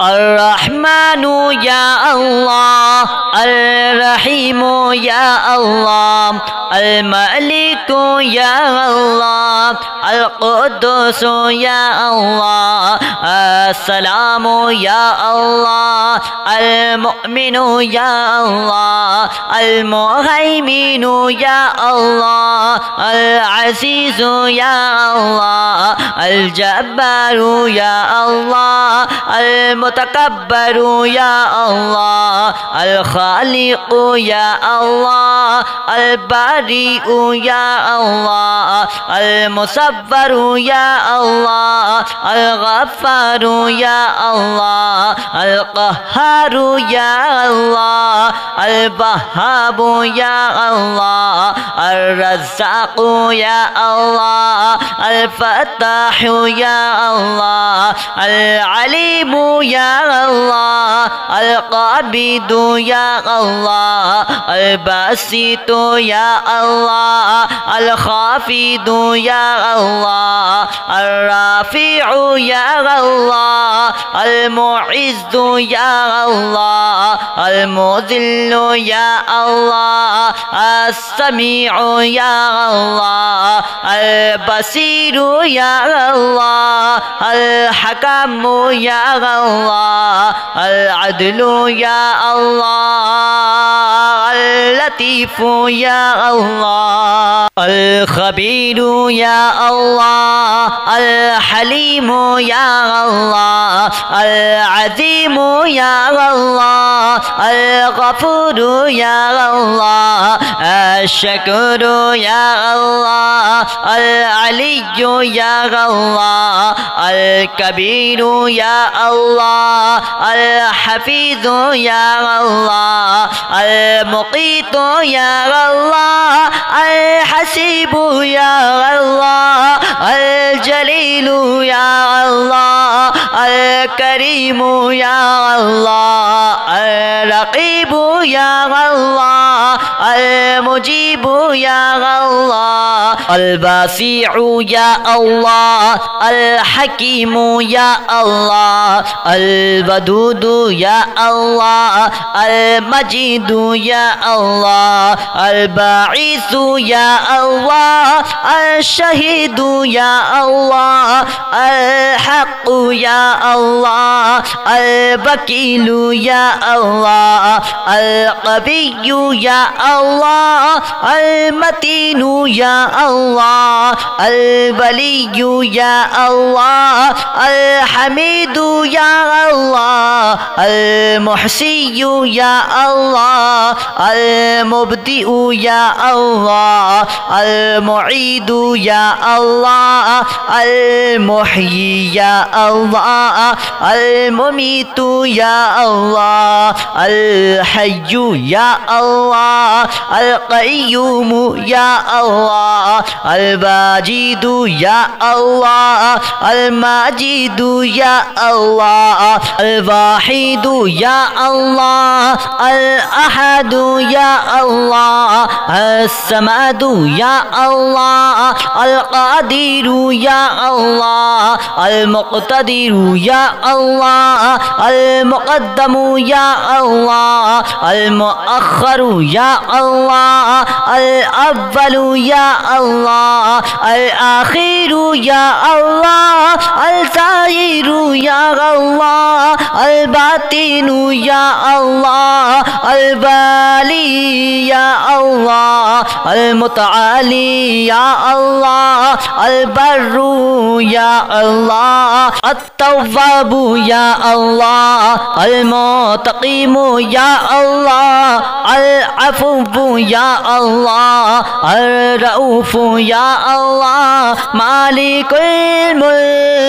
الرحمن يا الله الرحيم يا الله الملك يا الله القدوس يا الله السلام يا الله المؤمن يا الله المهيمن يا الله العزيز يا الله الجبار يا الله المتكبر يا الله الخالق يا الله البارئ يا الله المصور يا الله الغفار يا الله القهار يا الله الوهاب يا الله الرزاق يا الله الفتاح يا الله العليم يا الله القابض يا الله الباسط يا الله الخافض يا الله الرافع يا الله المعز يا الله المذل يا الله السميع يا الله البصير يا الله الحكم يا الله العدل يا الله اللطيف يا الله الخبير يا الله الحليم يا الله العظيم يا الله الغفور يا الله الشكور يا الله العلي يا الله الكبير يا الله الحفيظ يا الله المقيت يا الله الحسيب يا الله الجليل يا الله الكريم يا الله الرقيب يا الله المجيب يا الله الباسع يا الله الحكيم يا الله الودود يا الله المجيد يا الله الباعث يا الله الشهيد يا الله الحق يا الله الوكيل يا الله القوي يا الله المتين يا الله الولي يا الله الحميد يا الله المحصي يا الله المبدئ يا الله المعيد يا الله المحيي يا الله المميت يا الله الحي يا الله القيوم يا الله الواجد يا الله الماجد يا الله الواحد يا الله الأحد يا الله الصمد يا الله القادر يا الله المقتدر يا الله المقدم يا الله المؤخر يا الله الأول يا الله الآخر يا الله الظاهر يا الله الباطن يا الله البالي يا الله المتعالي يا الله البر يا الله التواب يا الله المتقيم يا الله العفو يا الله الرؤوف يا الله مالك الملك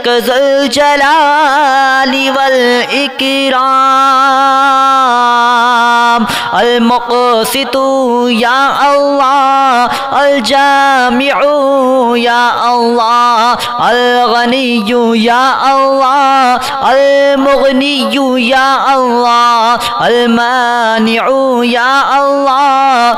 ذو الجلال والإكرام المقسط يا الله الجامع يا الله الغني يا الله المغني يا الله المانع يا الله